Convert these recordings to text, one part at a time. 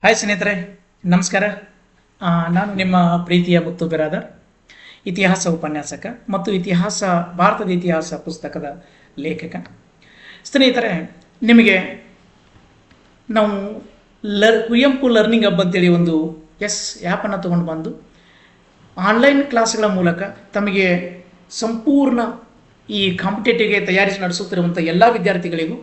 Hi ಸ್ನೇಹಿತರೆ, ನಮಸ್ಕಾರ. ನಾನು ನಿಮ್ಮ ಪ್ರೀತಿಯ ಮುತ್ತು ಬಿರಾದರ್, ಇತಿಹಾಸ ಉಪನ್ಯಾಸಕ ಮತ್ತು ಭಾರತದ ಇತಿಹಾಸ ಪುಸ್ತಕದ ಲೇಖಕ. ಸ್ನೇಹಿತರೆ, ನಿಮಗೆ ನಾವು ಕುವೆಂಪು ಲರ್ನಿಂಗ್ ಹಬ್ ಅಂತೇಳಿ ಒಂದು ಆ್ಯಪನ್ನು ತೊಗೊಂಡು ಬಂದು ಆನ್ಲೈನ್ ಕ್ಲಾಸ್ಗಳ ಮೂಲಕ ತಮಗೆ ಸಂಪೂರ್ಣ ಈ ಕಾಂಪಿಟೇಟಿವ್ಗೆ ತಯಾರಿ ನಡೆಸುತ್ತಿರುವಂಥ ಎಲ್ಲ ವಿದ್ಯಾರ್ಥಿಗಳಿಗೂ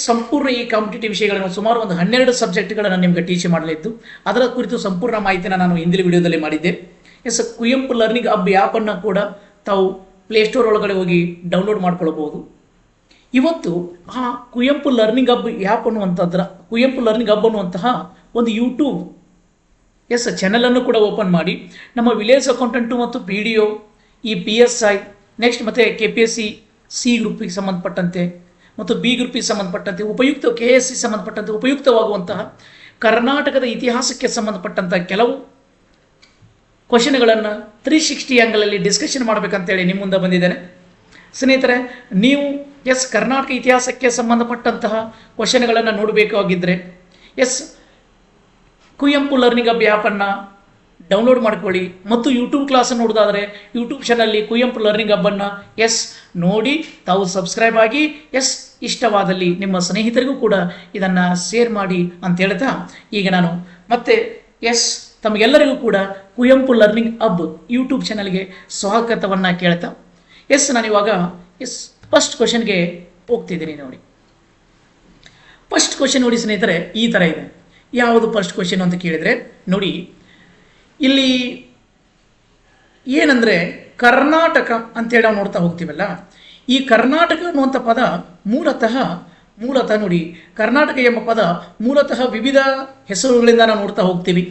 ಸಂಪೂರ್ಣ ಈ ಕಾಂಪಿಟೇಟಿವ್ ವಿಷಯಗಳನ್ನು ಸುಮಾರು ಒಂದು 12 ಸಬ್ಜೆಕ್ಟ್ಗಳನ್ನು ನಿಮಗೆ ಟೀಚ್ ಮಾಡಲಿದ್ದು, ಅದರ ಕುರಿತು ಸಂಪೂರ್ಣ ಮಾಹಿತಿನ ನಾನು ಹಿಂದಿನ ವಿಡಿಯೋದಲ್ಲಿ ಮಾಡಿದ್ದೆ. ಕುವೆಂಪು ಲರ್ನಿಂಗ್ ಹಬ್ ಆ್ಯಪನ್ನು ಕೂಡ ತಾವು ಪ್ಲೇಸ್ಟೋರ್ ಒಳಗಡೆ ಹೋಗಿ ಡೌನ್ಲೋಡ್ ಮಾಡ್ಕೊಳ್ಬೋದು. ಇವತ್ತು ಆ Kuvempu learning hub app Kuvempu learning hub ಅನ್ನುವಂತಹ ಒಂದು ಯೂಟ್ಯೂಬ್ ಚಾನಲನ್ನು ಕೂಡ ಓಪನ್ ಮಾಡಿ ನಮ್ಮ ವಿಲೇಜ್ ಅಕೌಂಟೆಂಟು ಮತ್ತು PDO, ಈ PSI, ನೆಕ್ಸ್ಟ್ ಮತ್ತು KPSC C ಗ್ರೂಪಿಗೆ ಸಂಬಂಧಪಟ್ಟಂತೆ ಮತ್ತು B ಗ್ರೂಪಿಗೆ ಸಂಬಂಧಪಟ್ಟಂತೆ KSC ಸಂಬಂಧಪಟ್ಟಂತೆ ಉಪಯುಕ್ತವಾಗುವಂತಹ ಕರ್ನಾಟಕದ ಇತಿಹಾಸಕ್ಕೆ ಸಂಬಂಧಪಟ್ಟಂಥ ಕೆಲವು ಕ್ವಶನ್ಗಳನ್ನು 360 ಆ್ಯಂಗಲಲ್ಲಿ ಡಿಸ್ಕಷನ್ ಮಾಡಬೇಕಂತೇಳಿ ನಿಮ್ಮ ಮುಂದೆ ಬಂದಿದ್ದೇನೆ. ಸ್ನೇಹಿತರೆ, ನೀವು ಕರ್ನಾಟಕ ಇತಿಹಾಸಕ್ಕೆ ಸಂಬಂಧಪಟ್ಟಂತಹ ಕ್ವಶನ್ಗಳನ್ನು ನೋಡಬೇಕಾಗಿದ್ದರೆ ಕುವೆಂಪು ಲರ್ನಿಂಗ್ ಹಬ್ ಆ್ಯಪನ್ನು ಡೌನ್ಲೋಡ್ ಮಾಡ್ಕೊಳ್ಳಿ ಮತ್ತು ಯೂಟ್ಯೂಬ್ ಕ್ಲಾಸನ್ನು ನೋಡೋದಾದರೆ ಯೂಟ್ಯೂಬ್ ಚಾನಲ್ಲಿ ಕುವೆಂಪು ಲರ್ನಿಂಗ್ ಹಬ್ಬನ್ನು ನೋಡಿ ತಾವು ಸಬ್ಸ್ಕ್ರೈಬ್ ಆಗಿ ಇಷ್ಟವಾದಲ್ಲಿ ನಿಮ್ಮ ಸ್ನೇಹಿತರಿಗೂ ಕೂಡ ಇದನ್ನು ಶೇರ್ ಮಾಡಿ ಅಂತ ಹೇಳ್ತಾ ಈಗ ನಾನು ಮತ್ತೆ ತಮಗೆಲ್ಲರಿಗೂ ಕೂಡ ಕುವೆಂಪು ಲರ್ನಿಂಗ್ ಹಬ್ ಯೂಟ್ಯೂಬ್ ಚಾನಲ್ಗೆ ಸ್ವಾಗತವನ್ನು ಕೇಳ್ತಾ ನಾನಿವಾಗ ಫಸ್ಟ್ ಕ್ವಶನ್ಗೆ ಹೋಗ್ತಿದ್ದೀನಿ. ನೋಡಿ, ಫಸ್ಟ್ ಕ್ವಶನ್ ನೋಡಿ ಸ್ನೇಹಿತರೆ, ಈ ಥರ ಇದೆ. ಯಾವುದು ಫಸ್ಟ್ ಕ್ವಶನ್ ಅಂತ ಕೇಳಿದರೆ ನೋಡಿ, ಇಲ್ಲಿ ಏನಂದರೆ ಕರ್ನಾಟಕ ಅಂತೇಳಿ ನಾವು ನೋಡ್ತಾ ಹೋಗ್ತೀವಲ್ಲ, ಈ ಕರ್ನಾಟಕ ಅನ್ನುವಂಥ ಪದ ಮೂಲತಃ ನೋಡಿ, ಕರ್ನಾಟಕ ಎಂಬ ಪದ ಮೂಲತಃ ವಿವಿಧ ಹೆಸರುಗಳಿಂದ ನಾವು ನೋಡ್ತಾ ಹೋಗ್ತೀವಿ.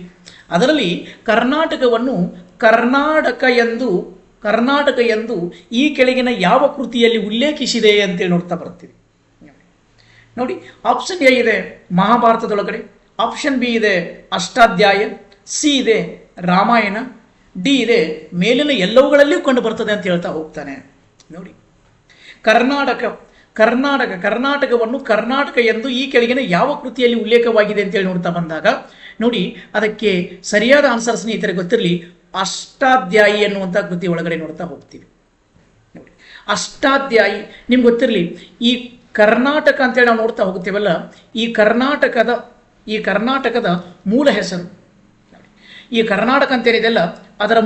ಅದರಲ್ಲಿ ಕರ್ನಾಟಕವನ್ನು ಕರ್ನಾಟಕ ಎಂದು ಈ ಕೆಳಗಿನ ಯಾವ ಕೃತಿಯಲ್ಲಿ ಉಲ್ಲೇಖಿಸಿದೆ ಅಂತೇಳಿ ನೋಡ್ತಾ ಬರ್ತೀವಿ. ನೋಡಿ, ಆಪ್ಷನ್ A ಇದೆ ಮಹಾಭಾರತದೊಳಗಡೆ, ಆಪ್ಷನ್ B ಇದೆ ಅಷ್ಟಾಧ್ಯಾಯ, C ಇದೆ ರಾಮಾಯಣ, D ಇದೆ ಮೇಲಿನ ಎಲ್ಲವುಗಳಲ್ಲಿಯೂ ಕಂಡು ಬರ್ತದೆ ಅಂತ ಹೇಳ್ತಾ ಹೋಗ್ತಾನೆ. ನೋಡಿ, ಕರ್ನಾಟಕವನ್ನು ಕರ್ನಾಟಕ ಎಂದು ಈ ಕೆಳಗಿನ ಯಾವ ಕೃತಿಯಲ್ಲಿ ಉಲ್ಲೇಖವಾಗಿದೆ ಅಂತೇಳಿ ನೋಡ್ತಾ ಬಂದಾಗ ನೋಡಿ, ಅದಕ್ಕೆ ಸರಿಯಾದ ಆನ್ಸರ್ ಸ್ನೇಹಿತರೆ ಗೊತ್ತಿರಲಿ, ಅಷ್ಟಾಧ್ಯಾಯಿ ಅನ್ನುವಂಥ ಕೃತಿ ಒಳಗಡೆ ನೋಡ್ತಾ ಹೋಗ್ತೀವಿ. ನೋಡಿ, ಅಷ್ಟಾಧ್ಯಾಯಿ ನಿಮ್ಗೆ ಗೊತ್ತಿರಲಿ. ಈ ಕರ್ನಾಟಕ ಅಂತೇಳಿ ನಾವು ನೋಡ್ತಾ ಹೋಗ್ತೀವಲ್ಲ, ಈ ಕರ್ನಾಟಕದ ಮೂಲ ಹೆಸರು, ಈ ಕರ್ನಾಟಕ ಅಂತೇನಿದೆಯಲ್ಲ ಅದರ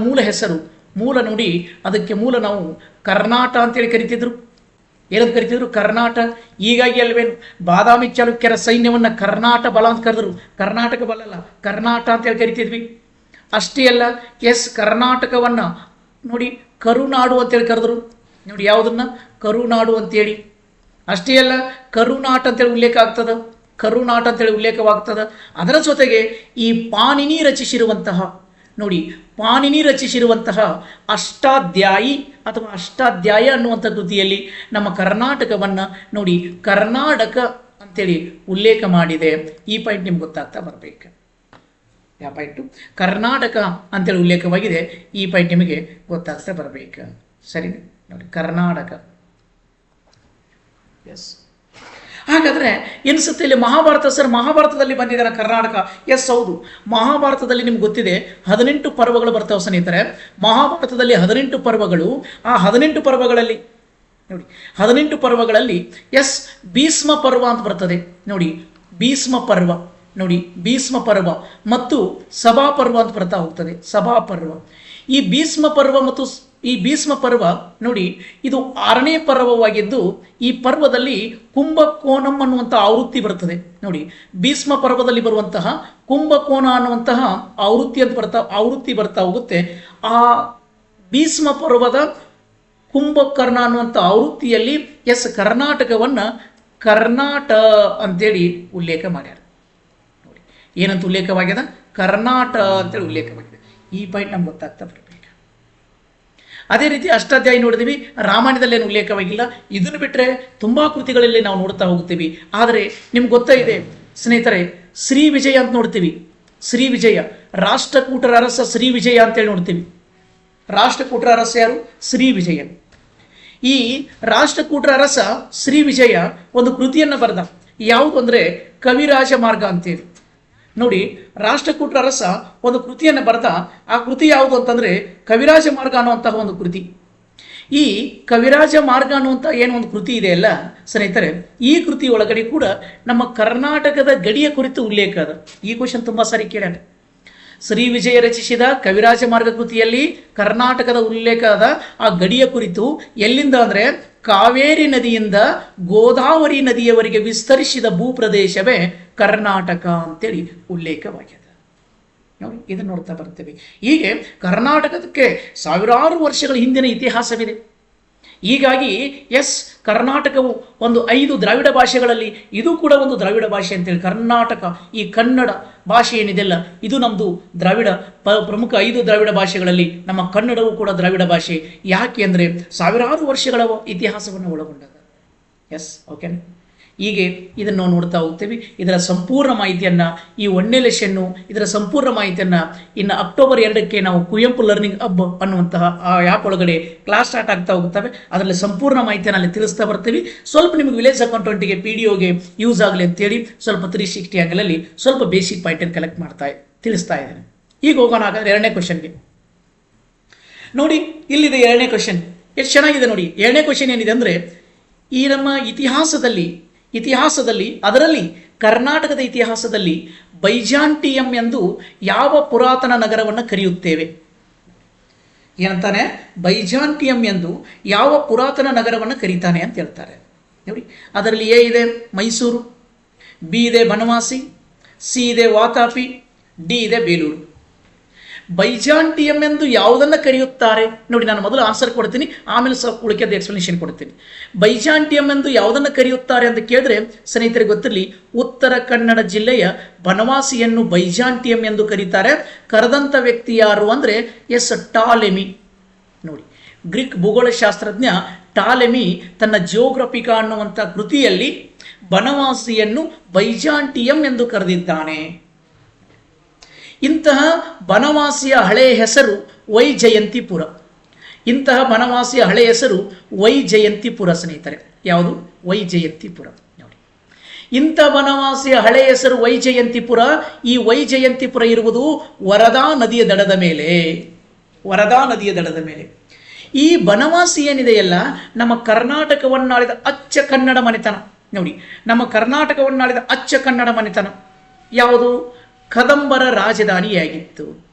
ಮೂಲ ನೋಡಿ, ಅದಕ್ಕೆ ಮೂಲ ನಾವು ಕರ್ನಾಟ ಅಂತೇಳಿ ಕರಿತಿದ್ರು. ಏನಂತ ಕರಿತಿದ್ರು? ಕರ್ನಾಟ. ಹೀಗಾಗಿ ಅಲ್ವೇನು ಬಾದಾಮಿ ಚಾಲುಕ್ಯರ ಸೈನ್ಯವನ್ನು ಕರ್ನಾಟ ಬಲ ಅಂತ ಕರೆದ್ರು. ಕರ್ನಾಟಕ ಬಲ ಅಲ್ಲ, ಕರ್ನಾಟ ಅಂತೇಳಿ ಕರಿತಿದ್ವಿ. ಅಷ್ಟೇ ಅಲ್ಲ, ಕರ್ನಾಟಕವನ್ನು ನೋಡಿ ಕರುನಾಡು ಅಂತೇಳಿ ಕರೆದ್ರು. ನೋಡಿ, ಯಾವುದನ್ನ? ಕರುನಾಡು ಅಂತೇಳಿ. ಅಷ್ಟೇ ಅಲ್ಲ, ಕರುನಾಟ ಅಂತೇಳಿ ಉಲ್ಲೇಖ ಆಗ್ತದೆ, ಕರುನಾಟ ಅಂತೇಳಿ ಉಲ್ಲೇಖವಾಗ್ತದೆ. ಅದರ ಜೊತೆಗೆ ಈ ಪಾಣಿನಿ ರಚಿಸಿರುವಂತಹ ಅಷ್ಟಾಧ್ಯಾಯಿ ಅಥವಾ ಅಷ್ಟಾಧ್ಯಾಯ ಅನ್ನುವಂಥ ಕೃತಿಯಲ್ಲಿ ನಮ್ಮ ಕರ್ನಾಟಕವನ್ನು ನೋಡಿ ಕರ್ನಾಟಕ ಅಂತೇಳಿ ಉಲ್ಲೇಖ ಮಾಡಿದೆ. ಈ ಪಾಯಿಂಟ್ ನಿಮ್ಗೆ ಗೊತ್ತಾಗ್ತಾ ಬರಬೇಕು. ಯಾವ ಪಾಯಿಂಟು? ಕರ್ನಾಟಕ ಅಂತೇಳಿ ಉಲ್ಲೇಖವಾಗಿದೆ. ಈ ಪಾಯಿಂಟ್ ನಿಮಗೆ ಗೊತ್ತಾಗ್ತಾ ಬರಬೇಕು. ಸರಿ, ನೋಡಿ, ಕರ್ನಾಟಕ. ಹಾಗಾದರೆ ಎನಿಸುತ್ತೆ ಇಲ್ಲಿ ಮಹಾಭಾರತದಲ್ಲಿ ಬಂದಿದ್ದಾನೆ ಕರ್ನಾಟಕ. ಹೌದು, ಮಹಾಭಾರತದಲ್ಲಿ ನಿಮ್ಗೆ ಗೊತ್ತಿದೆ 18 ಪರ್ವಗಳು ಬರ್ತಾವೆ ಸ್ನೇಹಿತರೆ. ಮಹಾಭಾರತದಲ್ಲಿ 18 ಪರ್ವಗಳು. ಆ 18 ಪರ್ವಗಳಲ್ಲಿ ನೋಡಿ, 18 ಪರ್ವಗಳಲ್ಲಿ ಭೀಷ್ಮ ಪರ್ವ ಅಂತ ಬರ್ತದೆ. ನೋಡಿ, ಭೀಷ್ಮ ಪರ್ವ ಮತ್ತು ಸಭಾಪರ್ವ ಅಂತ ಬರ್ತಾ ಹೋಗ್ತದೆ. ಸಭಾಪರ್ವ. ಈ ಭೀಷ್ಮ ಪರ್ವ ನೋಡಿ, ಇದು 6ನೇ ಪರ್ವವಾಗಿದ್ದು ಈ ಪರ್ವದಲ್ಲಿ ಕುಂಭಕೋಣಂ ಅನ್ನುವಂಥ ಆವೃತ್ತಿ ಬರ್ತದೆ. ನೋಡಿ, ಭೀಷ್ಮ ಪರ್ವದಲ್ಲಿ ಬರುವಂತಹ ಕುಂಭಕೋಣ ಅನ್ನುವಂತಹ ಆವೃತ್ತಿ ಬರ್ತಾ ಹೋಗುತ್ತೆ. ಆ ಭೀಷ್ಮ ಪರ್ವದ ಕುಂಭಕರ್ಣ ಅನ್ನುವಂಥ ಆವೃತ್ತಿಯಲ್ಲಿ ಕರ್ನಾಟಕವನ್ನು ಕರ್ನಾಟ ಅಂತೇಳಿ ಉಲ್ಲೇಖ ಮಾಡ್ಯಾರ. ನೋಡಿ, ಏನಂತ ಉಲ್ಲೇಖವಾಗಿದೆ? ಕರ್ನಾಟ ಅಂತೇಳಿ ಉಲ್ಲೇಖವಾಗಿದೆ. ಈ ಪಾಯಿಂಟ್ ನಮ್ಗೆ ಗೊತ್ತಾಗ್ತಾ ಬರಬೇಕು. ಅದೇ ರೀತಿ ಅಷ್ಟಾಧ್ಯಾಯ ನೋಡಿದ್ವಿ, ರಾಮಾಯಣದಲ್ಲಿ ಏನು ಉಲ್ಲೇಖವಾಗಿಲ್ಲ. ಇದನ್ನು ಬಿಟ್ಟರೆ ತುಂಬ ಕೃತಿಗಳಲ್ಲಿ ನಾವು ನೋಡ್ತಾ ಹೋಗ್ತೀವಿ. ಆದರೆ ನಿಮ್ಗೆ ಗೊತ್ತಾಗಿದೆ ಸ್ನೇಹಿತರೆ, ಶ್ರೀ ವಿಜಯ ಅಂತ ನೋಡ್ತೀವಿ. ಶ್ರೀ ವಿಜಯ, ರಾಷ್ಟ್ರಕೂಟರ ಅರಸ ಶ್ರೀ ವಿಜಯ ಅಂತೇಳಿ ನೋಡ್ತೀವಿ. ರಾಷ್ಟ್ರಕೂಟರ ಅರಸ ಯಾರು? ಶ್ರೀ ವಿಜಯ. ಈ ರಾಷ್ಟ್ರಕೂಟರ ಅರಸ ಶ್ರೀ ವಿಜಯ ಒಂದು ಕೃತಿಯನ್ನು ಬರೆದ. ಯಾವುದು ಅಂದರೆ ಕವಿರಾಜ ಮಾರ್ಗ ಅಂತೇಳಿ. ನೋಡಿ, ರಾಷ್ಟ್ರಕೂಟರ ಅರಸ ಒಂದು ಕೃತಿಯನ್ನು ಬರೆದ. ಆ ಕೃತಿ ಯಾವುದು ಅಂತಂದರೆ ಕವಿರಾಜ ಮಾರ್ಗ ಅನ್ನುವಂತಹ ಒಂದು ಕೃತಿ. ಈ ಕವಿರಾಜ ಮಾರ್ಗ ಅನ್ನುವಂಥ ಏನು ಒಂದು ಕೃತಿ ಇದೆ ಅಲ್ಲ ಸ್ನೇಹಿತರೆ, ಈ ಕೃತಿ ಒಳಗಡೆ ಕೂಡ ನಮ್ಮ ಕರ್ನಾಟಕದ ಗಡಿಯ ಕುರಿತು ಉಲ್ಲೇಖ ಅದ. ಈ ಕ್ವಶನ್ ತುಂಬ ಸಾರಿ ಕೇಳ್ಯಾರ. ಶ್ರೀ ವಿಜಯ ರಚಿಸಿದ ಕವಿರಾಜ ಮಾರ್ಗ ಕೃತಿಯಲ್ಲಿ ಕರ್ನಾಟಕದ ಉಲ್ಲೇಖ ಅದ. ಆ ಗಡಿಯ ಕುರಿತು ಎಲ್ಲಿಂದ ಅಂದರೆ ಕಾವೇರಿ ನದಿಯಿಂದ ಗೋದಾವರಿ ನದಿಯವರೆಗೆ ವಿಸ್ತರಿಸಿದ ಭೂಪ್ರದೇಶವೇ ಕರ್ನಾಟಕ ಅಂತೇಳಿ ಉಲ್ಲೇಖವಾಗಿದೆ. ನೋಡಿ, ಇದನ್ನು ನೋಡ್ತಾ ಬರ್ತೇವೆ. ಹೀಗೆ ಕರ್ನಾಟಕಕ್ಕೆ ಸಾವಿರಾರು ವರ್ಷಗಳ ಹಿಂದಿನ ಇತಿಹಾಸವಿದೆ. ಹೀಗಾಗಿ ಕರ್ನಾಟಕವು ಒಂದು 5 ದ್ರಾವಿಡ ಭಾಷೆಗಳಲ್ಲಿ ಇದು ಕೂಡ ಒಂದು ದ್ರಾವಿಡ ಭಾಷೆ ಅಂತೇಳಿ ಕರ್ನಾಟಕ, ಈ ಕನ್ನಡ ಭಾಷೆ ಏನಿದೆಲ್ಲ ಇದು ನಮ್ಮದು ದ್ರಾವಿಡ ಪ್ರಮುಖ 5 ದ್ರಾವಿಡ ಭಾಷೆಗಳಲ್ಲಿ ನಮ್ಮ ಕನ್ನಡವೂ ಕೂಡ ದ್ರಾವಿಡ ಭಾಷೆ. ಯಾಕೆ ಅಂದರೆ ಸಾವಿರಾರು ವರ್ಷಗಳ ಇತಿಹಾಸವನ್ನು ಒಳಗೊಂಡದ. ಓಕೆ. ಹೀಗೆ ಇದನ್ನು ನೋಡ್ತಾ ಹೋಗ್ತೇವೆ. ಇದರ ಸಂಪೂರ್ಣ ಮಾಹಿತಿಯನ್ನು ಈ 1ನೇ ಲೆಸನ್ನು ಇದರ ಸಂಪೂರ್ಣ ಮಾಹಿತಿಯನ್ನು ಇನ್ನು ಅಕ್ಟೋಬರ್ 2ಕ್ಕೆ ನಾವು ಕುವೆಂಪು ಲರ್ನಿಂಗ್ ಹಬ್ ಅನ್ನುವಂತಹ ಆ ಆ್ಯಪ್ ಒಳಗಡೆ ಕ್ಲಾಸ್ ಸ್ಟಾರ್ಟ್ ಆಗ್ತಾ ಹೋಗ್ತವೆ. ಅದರಲ್ಲಿ ಸಂಪೂರ್ಣ ಮಾಹಿತಿಯನ್ನು ಅಲ್ಲಿ ತಿಳಿಸ್ತಾ ಬರ್ತೀವಿ. ಸ್ವಲ್ಪ ನಿಮಗೆ ವಿಲೇಜ್ ಅಕೌಂಟೆಂಟ್ಗೆ PDOಗೆ ಯೂಸ್ ಆಗಲಿ ಅಂತೇಳಿ ಸ್ವಲ್ಪ 360 ಆ್ಯಂಗಲಲ್ಲಿ ಸ್ವಲ್ಪ ಬೇಸಿಕ್ ಪಾಯಿಂಟನ್ನು ಕಲೆಕ್ಟ್ ತಿಳಿಸ್ತಾ ಇದ್ದೇನೆ. ಈಗ ಹೋಗೋಣ ಹಾಗಾದ್ರೆ 2ನೇ ಕ್ವಶನ್ಗೆ. ನೋಡಿ, ಇಲ್ಲಿದೆ 2ನೇ ಕ್ವಶನ್. ಎಷ್ಟು ಚೆನ್ನಾಗಿದೆ ನೋಡಿ. 2ನೇ ಕ್ವಶನ್ ಏನಿದೆ ಅಂದರೆ ಈ ನಮ್ಮ ಇತಿಹಾಸದಲ್ಲಿ ಅದರಲ್ಲಿ ಕರ್ನಾಟಕದ ಇತಿಹಾಸದಲ್ಲಿ ಬೈಜಾಂಟಿಯಂ ಎಂದು ಯಾವ ಪುರಾತನ ನಗರವನ್ನು ಕರೆಯುತ್ತೇವೆ? ಏನಂತಾನೆ? ಬೈಜಾಂಟಿಯಂ ಎಂದು ಯಾವ ಪುರಾತನ ನಗರವನ್ನು ಕರೀತಾನೆ ಅಂತ ಹೇಳ್ತಾರೆ. ನೋಡಿ, ಅದರಲ್ಲಿ ಎ ಇದೆ ಮೈಸೂರು, ಬಿ ಇದೆ ಬನವಾಸಿ, ಸಿ ಇದೆ ವಾತಾಪಿ, ಡಿ ಇದೆ ಬೇಲೂರು. ಬೈಜಾಂಟಿಯಂ ಎಂದು ಯಾವುದನ್ನು ಕರೆಯುತ್ತಾರೆ? ನೋಡಿ, ನಾನು ಮೊದಲು ಆನ್ಸರ್ ಕೊಡ್ತೀನಿ, ಆಮೇಲೆ ಸ್ವಲ್ಪ ಉಳಿಕೆದ ಎಕ್ಸ್ಪ್ಲನೇಷನ್ ಕೊಡ್ತೀನಿ. ಬೈಜಾಂಟಿಯಂ ಎಂದು ಯಾವುದನ್ನು ಕರೆಯುತ್ತಾರೆ ಅಂತ ಕೇಳಿದ್ರೆ ಸ್ನೇಹಿತರಿಗೆ ಗೊತ್ತಿರಲಿ, ಉತ್ತರ ಕನ್ನಡ ಜಿಲ್ಲೆಯ ಬನವಾಸಿಯನ್ನು ಬೈಜಾಂಟಿಯಂ ಎಂದು ಕರೀತಾರೆ. ಕರೆದಂಥ ವ್ಯಕ್ತಿ ಯಾರು ಅಂದರೆ ಟಾಲೆಮಿ. ನೋಡಿ, ಗ್ರೀಕ್ ಭೂಗೋಳಶಾಸ್ತ್ರಜ್ಞ ಟಾಲೆಮಿ ತನ್ನ ಜಿಯೋಗ್ರಫಿಕಾ ಅನ್ನುವಂಥ ಕೃತಿಯಲ್ಲಿ ಬನವಾಸಿಯನ್ನು ಬೈಜಾಂಟಿಯಂ ಎಂದು ಕರೆದಿದ್ದಾನೆ. ಇಂತಹ ಬನವಾಸಿಯ ಹಳೆಯ ಹೆಸರು ವೈಜಯಂತಿಪುರ. ವೈಜಯಂತಿಪುರ ಸ್ನೇಹಿತರೆ. ಯಾವುದು? ವೈಜಯಂತಿಪುರ. ನೋಡಿ, ಇಂಥ ಬನವಾಸಿಯ ಹಳೆಯ ಹೆಸರು ವೈಜಯಂತಿಪುರ. ಈ ವೈಜಯಂತಿಪುರ ಇರುವುದು ವರದಾ ನದಿಯ ದಡದ ಮೇಲೆ. ಈ ಬನವಾಸಿ ಏನಿದೆಯಲ್ಲ ನಮ್ಮ ಕರ್ನಾಟಕವನ್ನಾಳಿದ ಅಚ್ಚ ಕನ್ನಡ ಮನೆತನ. ನೋಡಿ, ನಮ್ಮ ಕರ್ನಾಟಕವನ್ನಾಳಿದ ಅಚ್ಚ ಕನ್ನಡ ಮನೆತನ ಯಾವುದು? ಕದಂಬರ ರಾಜಧಾನಿಯಾಗಿತ್ತು.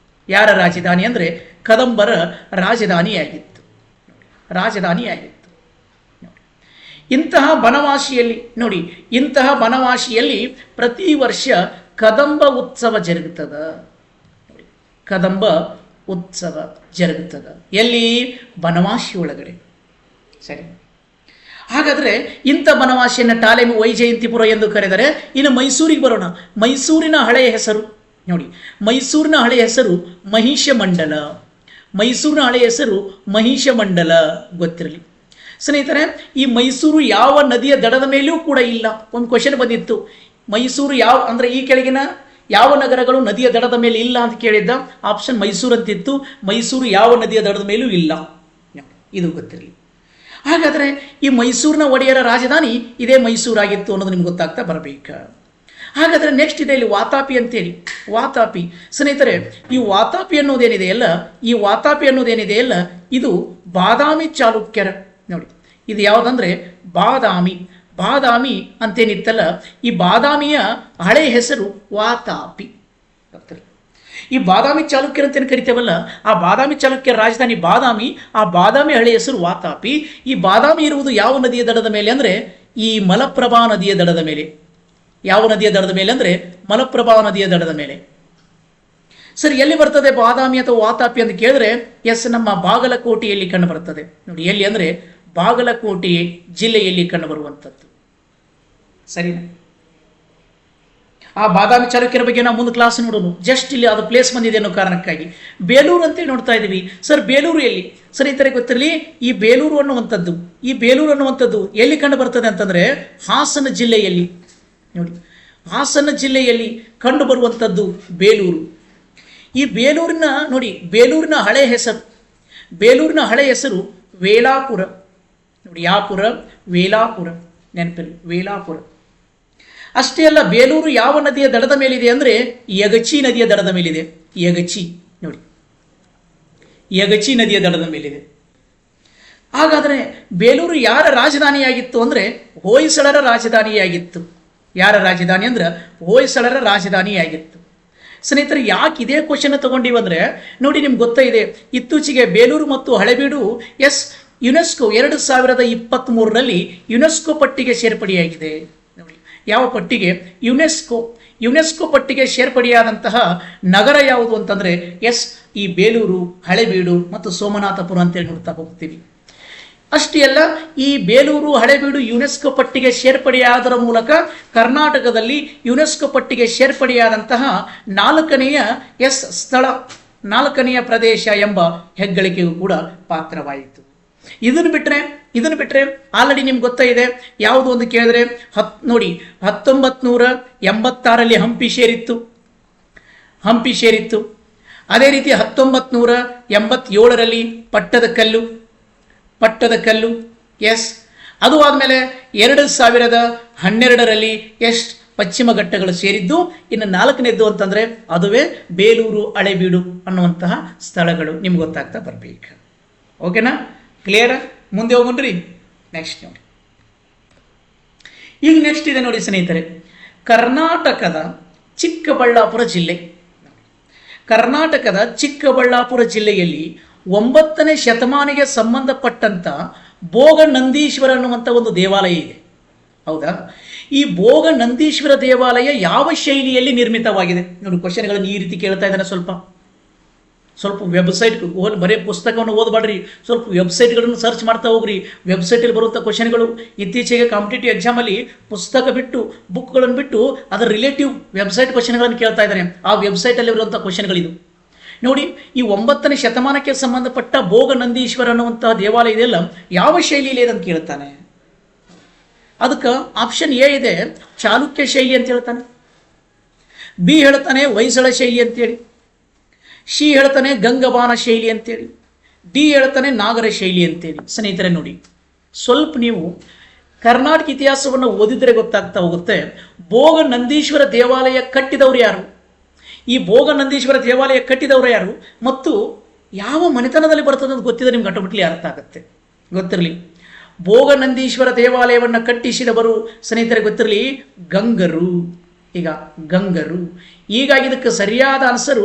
ಯಾರ ರಾಜಧಾನಿ ಅಂದರೆ ಕದಂಬರ ರಾಜಧಾನಿಯಾಗಿತ್ತು. ಇಂತಹ ಬನವಾಸಿಯಲ್ಲಿ ಪ್ರತಿ ವರ್ಷ ಕದಂಬ ಉತ್ಸವ ಜರುಗುತ್ತದೆ. ಎಲ್ಲಿ? ಬನವಾಸಿ ಒಳಗಡೆ. ಸರಿ, ಹಾಗಾದರೆ ಇಂಥ ಬನವಾಸಿಯನ್ನು ಟಾಲೆಮಿ ವೈಜಯಂತಿಪುರ ಎಂದು ಕರೆದರೆ. ಇನ್ನು ಮೈಸೂರಿಗೆ ಬರೋಣ. ಮೈಸೂರಿನ ಹಳೆಯ ಹೆಸರು ನೋಡಿ, ಮೈಸೂರಿನ ಹಳೆಯ ಹೆಸರು ಮಹಿಷಮಂಡಲ. ಗೊತ್ತಿರಲಿ ಸ್ನೇಹಿತರೆ. ಈ ಮೈಸೂರು ಯಾವ ನದಿಯ ದಡದ ಮೇಲೂ ಕೂಡ ಇಲ್ಲ. ಒಂದು ಕ್ವಶನ್ ಬಂದಿತ್ತು, ಮೈಸೂರು ಈ ಕೆಳಗಿನ ಯಾವ ನಗರಗಳು ನದಿಯ ದಡದ ಮೇಲೆ ಇಲ್ಲ ಅಂತ ಕೇಳಿದ್ದ. ಆಪ್ಷನ್ ಮೈಸೂರು ಅಂತಿತ್ತು. ಮೈಸೂರು ಯಾವ ನದಿಯ ದಡದ ಮೇಲೂ ಇಲ್ಲ, ಇದು ಗೊತ್ತಿರಲಿ. ಹಾಗಾದರೆ ಈ ಮೈಸೂರಿನ ಒಡೆಯರ ರಾಜಧಾನಿ ಇದೇ ಮೈಸೂರಾಗಿತ್ತು ಅನ್ನೋದು ನಿಮ್ಗೆ ಗೊತ್ತಾಗ್ತಾ ಬರಬೇಕು. ಹಾಗಾದರೆ ನೆಕ್ಸ್ಟ್ ಇದೆ ಇಲ್ಲಿ ವಾತಾಪಿ ಅಂತೇಳಿ. ವಾತಾಪಿ ಸ್ನೇಹಿತರೆ, ಈ ವಾತಾಪಿ ಅನ್ನೋದೇನಿದೆಯಲ್ಲ ಇದು ಬಾದಾಮಿ ಚಾಲುಕ್ಯರ. ನೋಡಿ, ಇದು ಯಾವುದಂದ್ರೆ ಬಾದಾಮಿ ಅಂತೇನಿತ್ತಲ್ಲ, ಈ ಬಾದಾಮಿಯ ಹಳೆ ಹೆಸರು ವಾತಾಪಿ. ಈ ಬಾದಾಮಿ ಚಾಲುಕ್ಯರು ಅಂತ ಕರಿತೇವಲ್ಲ, ಆ ಬಾದಾಮಿ ಚಾಲುಕ್ಯರ ರಾಜಧಾನಿ ಬಾದಾಮಿ. ಆ ಬಾದಾಮಿ ಹಳೆಯ ಹೆಸರು ವಾತಾಪಿ. ಈ ಬಾದಾಮಿ ಇರುವುದು ಯಾವ ನದಿಯ ದಡದ ಮೇಲೆ ಅಂದರೆ ಈ ಮಲಪ್ರಭಾ ನದಿಯ ದಡದ ಮೇಲೆ. ಯಾವ ನದಿಯ ದಡದ ಮೇಲೆ ಅಂದರೆ ಮಲಪ್ರಭಾ ನದಿಯ ದಡದ ಮೇಲೆ. ಸರಿ, ಎಲ್ಲಿ ಬರ್ತದೆ ಬಾದಾಮಿ ಅಥವಾ ವಾತಾಪಿ ಅಂತ ಕೇಳಿದ್ರೆ ನಮ್ಮ ಬಾಗಲಕೋಟೆಯಲ್ಲಿ ಕಂಡು ಬರ್ತದೆ. ನೋಡಿ, ಎಲ್ಲಿ ಅಂದರೆ ಬಾಗಲಕೋಟೆ ಜಿಲ್ಲೆಯಲ್ಲಿ ಕಂಡು ಬರುವಂಥದ್ದು. ಸರಿನಾ? ಆ ಬಾದಾಮಿ ಚಾಲುಕ್ಯರ ಬಗ್ಗೆ ನಾವು ಮುಂದೆ ಕ್ಲಾಸ್ ನೋಡೋಣ. ಜಸ್ಟ್ ಇಲ್ಲಿ ಅದು ಪ್ಲೇಸ್ ಬಂದಿದೆ ಅನ್ನೋ ಕಾರಣಕ್ಕಾಗಿ ಬೇಲೂರು ಅಂತೇಳಿ ನೋಡ್ತಾ ಇದ್ದೀವಿ. ಸರ್, ಬೇಲೂರು ಎಲ್ಲಿ? ಸರ್, ಈ ಥರ ಗೊತ್ತಿರಲಿ, ಈ ಬೇಲೂರು ಅನ್ನುವಂಥದ್ದು ಎಲ್ಲಿ ಕಂಡು ಬರ್ತದೆ ಅಂತಂದರೆ ಹಾಸನ ಜಿಲ್ಲೆಯಲ್ಲಿ. ನೋಡಿ, ಹಾಸನ ಜಿಲ್ಲೆಯಲ್ಲಿ ಕಂಡು ಬರುವಂಥದ್ದು ಬೇಲೂರು. ಈ ಬೇಲೂರಿನ ಹಳೆ ಹೆಸರು ವೇಲಾಪುರ. ನೋಡಿ, ಯಾಪುರ? ವೇಲಾಪುರ. ನೆನಪಿರಲಿ, ವೇಲಾಪುರ. ಅಷ್ಟೇ ಅಲ್ಲ, ಬೇಲೂರು ಯಾವ ನದಿಯ ದಡದ ಮೇಲಿದೆ ಅಂದರೆ ಯಗಚಿ ನದಿಯ ದಡದ ಮೇಲಿದೆ. ಯಗಚಿ ನೋಡಿ, ಯಗಚಿ ನದಿಯ ದಡದ ಮೇಲಿದೆ. ಹಾಗಾದರೆ ಬೇಲೂರು ಯಾರ ರಾಜಧಾನಿಯಾಗಿತ್ತು ಅಂದರೆ ಹೊಯ್ಸಳರ ರಾಜಧಾನಿಯಾಗಿತ್ತು. ಯಾರ ರಾಜಧಾನಿ ಅಂದ್ರೆ ಹೊಯ್ಸಳರ ರಾಜಧಾನಿಯಾಗಿತ್ತು. ಸ್ನೇಹಿತರೆ, ಯಾಕೆ ಇದೇ ಕ್ವಶನ್ ತಗೊಂಡಿವಂದ್ರೆ ನೋಡಿ, ನಿಮ್ಗೆ ಗೊತ್ತಿದೆ, ಇತ್ತೀಚೆಗೆ ಬೇಲೂರು ಮತ್ತು ಹಳೆಬೀಡು ಯುನೆಸ್ಕೋ 2023ರಲ್ಲಿ ಯುನೆಸ್ಕೋ ಪಟ್ಟಿಗೆ ಸೇರ್ಪಡೆಯಾಗಿದೆ. ನೋಡಿ, ಯಾವ ಪಟ್ಟಿಗೆ? ಯುನೆಸ್ಕೋ ಪಟ್ಟಿಗೆ ಸೇರ್ಪಡೆಯಾದಂತಹ ನಗರ ಯಾವುದು ಅಂತಂದ್ರೆ ಈ ಬೇಲೂರು, ಹಳೆಬೀಡು ಮತ್ತು ಸೋಮನಾಥಪುರ ಅಂತೇಳಿ ನೋಡ್ತಾ ಹೋಗ್ತೀವಿ. ಅಷ್ಟೇ ಅಲ್ಲ, ಈ ಬೇಲೂರು, ಹಳೆಬೀಡು ಯುನೆಸ್ಕೋ ಪಟ್ಟಿಗೆ ಸೇರ್ಪಡೆಯಾದರ ಮೂಲಕ ಕರ್ನಾಟಕದಲ್ಲಿ ಯುನೆಸ್ಕೋ ಪಟ್ಟಿಗೆ ಸೇರ್ಪಡೆಯಾದಂತಹ 4ನೆಯ ಸ್ಥಳ, 4ನೆಯ ಪ್ರದೇಶ ಎಂಬ ಹೆಗ್ಗಳಿಕೆಗೂ ಕೂಡ ಪಾತ್ರವಾಯಿತು. ಇದನ್ನು ಬಿಟ್ಟರೆ ಆಲ್ರೆಡಿ ನಿಮ್ಗೆ ಗೊತ್ತಿದೆ, ಯಾವುದು ಒಂದು ಕೇಳಿದ್ರೆ ನೋಡಿ, 1986ರಲ್ಲಿ ಹಂಪಿ ಸೇರಿತ್ತು. ಅದೇ ರೀತಿ 1987ರಲ್ಲಿ ಪಟ್ಟದಕಲ್ಲು ಅದು ಆದಮೇಲೆ 2012ರಲ್ಲಿ ಪಶ್ಚಿಮ ಘಟ್ಟಗಳು ಸೇರಿದ್ದು. ಇನ್ನು 4ನೇದ್ದು ಅಂತಂದ್ರೆ ಅದುವೇ ಬೇಲೂರು, ಹಳೆಬೀಡು ಅನ್ನುವಂತಹ ಸ್ಥಳಗಳು. ನಿಮ್ಗೆ ಗೊತ್ತಾಗ್ತಾ ಬರಬೇಕು. ಓಕೆನಾ? ಕ್ಲಿಯರ್? ಮುಂದೆ ಹೋಗೋಣ್ರಿ. ನೆಕ್ಸ್ಟ್ ನೋಡಿ, ಈಗ ನೆಕ್ಸ್ಟ್ ಇದೆ ನೋಡಿ ಸ್ನೇಹಿತರೆ, ಕರ್ನಾಟಕದ ಚಿಕ್ಕಬಳ್ಳಾಪುರ ಜಿಲ್ಲೆಯಲ್ಲಿ 9ನೇ ಶತಮಾನಿಗೆ ಸಂಬಂಧಪಟ್ಟಂತ ಭೋಗನಂದೀಶ್ವರ ಅನ್ನುವಂಥ ಒಂದು ದೇವಾಲಯ ಇದೆ. ಹೌದಾ? ಈ ಭೋಗನಂದೀಶ್ವರ ದೇವಾಲಯ ಯಾವ ಶೈಲಿಯಲ್ಲಿ ನಿರ್ಮಿತವಾಗಿದೆ? ನೋಡಿ, ಕ್ವಶನ್ಗಳನ್ನು ಈ ರೀತಿ ಕೇಳ್ತಾ ಇದ್ದಾನೆ. ಸ್ವಲ್ಪ ವೆಬ್ಸೈಟ್ ಬರೀ ಪುಸ್ತಕವನ್ನು ಓದಬೇಡ್ರಿ, ಸ್ವಲ್ಪ ವೆಬ್ಸೈಟ್ಗಳನ್ನು ಸರ್ಚ್ ಮಾಡ್ತಾ ಹೋಗ್ರಿ. ವೆಬ್ಸೈಟಲ್ಲಿ ಬರುವಂಥ ಕ್ವಶನ್ಗಳು ಇತ್ತೀಚೆಗೆ ಕಾಂಪಿಟೇಟಿವ್ ಎಕ್ಸಾಮಲ್ಲಿ ಪುಸ್ತಕ ಬಿಟ್ಟು, ಬುಕ್ಗಳನ್ನು ಬಿಟ್ಟು ಅದರ ರಿಲೇಟಿವ್ ವೆಬ್ಸೈಟ್ ಕ್ವಶನ್ಗಳನ್ನು ಕೇಳ್ತಾ ಇದ್ದಾರೆ. ಆ ವೆಬ್ಸೈಟಲ್ಲಿ ಬರುವಂಥ ಕ್ವಶನ್ಗಳಿದು ನೋಡಿ. ಈ 9ನೇ ಶತಮಾನಕ್ಕೆ ಸಂಬಂಧಪಟ್ಟ ಭೋಗನಂದೀಶ್ವರ ಅನ್ನುವಂತಹ ದೇವಾಲಯ ಇದೆಯಲ್ಲ, ಯಾವ ಶೈಲಿಯಲ್ಲಿ ಇದೆ ಅಂತ ಕೇಳ್ತಾನೆ. ಅದಕ್ಕೆ ಆಪ್ಷನ್ ಎ ಇದೆ, ಚಾಲುಕ್ಯ ಶೈಲಿ ಅಂತ ಹೇಳ್ತಾನೆ. ಬಿ ಹೇಳ್ತಾನೆ ಹೊಯ್ಸಳ ಶೈಲಿ ಅಂತೇಳಿ. ಸಿ ಹೇಳ್ತಾನೆ ಗಂಗಬಾಣ ಶೈಲಿ ಅಂತೇಳಿ. ಡಿ ಹೇಳ್ತಾನೆ ನಾಗರ ಶೈಲಿ ಅಂತೇಳಿ. ಸ್ನೇಹಿತರೆ ನೋಡಿ, ಸ್ವಲ್ಪ ನೀವು ಕರ್ನಾಟಕ ಇತಿಹಾಸವನ್ನು ಓದಿದ್ರೆ ಗೊತ್ತಾಗ್ತಾ ಹೋಗುತ್ತೆ. ಭೋಗನಂದೀಶ್ವರ ದೇವಾಲಯ ಕಟ್ಟಿದವರು ಯಾರು, ಈ ಭೋಗನಂದೀಶ್ವರ ದೇವಾಲಯ ಕಟ್ಟಿದವರು ಯಾರು ಮತ್ತು ಯಾವ ಮನೆತನದಲ್ಲಿ ಬರ್ತದೆ ಅಂತ ಗೊತ್ತಿದ್ರೆ ನಿಮ್ಗೆ ಆಟೋಮೆಟಿಕ್ಲಿ ಅರ್ಥ ಆಗುತ್ತೆ. ಗೊತ್ತಿರಲಿ, ಭೋಗನಂದೀಶ್ವರ ದೇವಾಲಯವನ್ನು ಕಟ್ಟಿಸಿದವರು ಸ್ನೇಹಿತರೆ ಗೊತ್ತಿರಲಿ ಗಂಗರು. ಹೀಗಾಗಿ ಇದಕ್ಕೆ ಸರಿಯಾದ ಆನ್ಸರು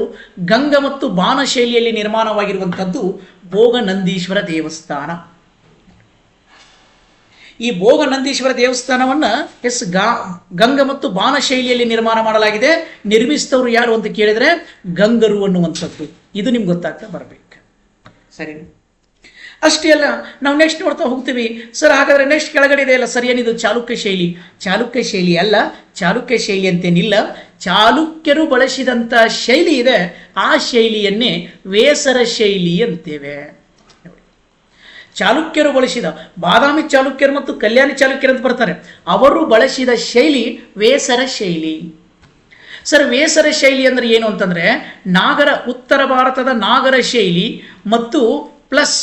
ಗಂಗ ಮತ್ತು ಬಾಣ ಶೈಲಿಯಲ್ಲಿ ನಿರ್ಮಾಣವಾಗಿರುವಂಥದ್ದು ಭೋಗನಂದೀಶ್ವರ ದೇವಸ್ಥಾನ. ಈ ಭೋಗನಂದೀಶ್ವರ ದೇವಸ್ಥಾನವನ್ನು ಗಂಗ ಮತ್ತು ಬಾಣ ಶೈಲಿಯಲ್ಲಿ ನಿರ್ಮಾಣ ಮಾಡಲಾಗಿದೆ. ನಿರ್ಮಿಸಿದವರು ಯಾರು ಅಂತ ಕೇಳಿದ್ರೆ ಗಂಗರು ಅನ್ನುವಂಥದ್ದು. ಇದು ನಿಮ್ಗೆ ಗೊತ್ತಾಗ್ತಾ ಬರಬೇಕು. ಸರಿ, ಅಷ್ಟೇ ಅಲ್ಲ, ನಾವು ನೆಕ್ಸ್ಟ್ ನೋಡ್ತಾ ಹೋಗ್ತೀವಿ. ಸರ್, ಹಾಗಾದ್ರೆ ನೆಕ್ಸ್ಟ್ ಕೆಳಗಡೆ ಇದೆಯಲ್ಲ ಸರ್, ಏನಿದು ಚಾಲುಕ್ಯ ಶೈಲಿ? ಚಾಲುಕ್ಯ ಶೈಲಿ ಅಲ್ಲ, ಚಾಲುಕ್ಯ ಶೈಲಿ ಅಂತೇನಿಲ್ಲ. ಚಾಲುಕ್ಯರು ಬಳಸಿದಂಥ ಶೈಲಿ ಇದೆ, ಆ ಶೈಲಿಯನ್ನೇ ವೇಸರ ಶೈಲಿ ಅಂತೇವೆ. ಚಾಲುಕ್ಯರು ಬಳಸಿದ, ಬಾದಾಮಿ ಚಾಲುಕ್ಯರು ಮತ್ತು ಕಲ್ಯಾಣಿ ಚಾಲುಕ್ಯರು ಅಂತ ಬರ್ತಾರೆ, ಅವರು ಬಳಸಿದ ಶೈಲಿ ವೇಸರ ಶೈಲಿ. ಸರ್, ವೇಸರ ಶೈಲಿ ಅಂದ್ರೆ ಏನು ಅಂತಂದ್ರೆ ಉತ್ತರ ಭಾರತದ ನಾಗರ ಶೈಲಿ ಮತ್ತು ಪ್ಲಸ್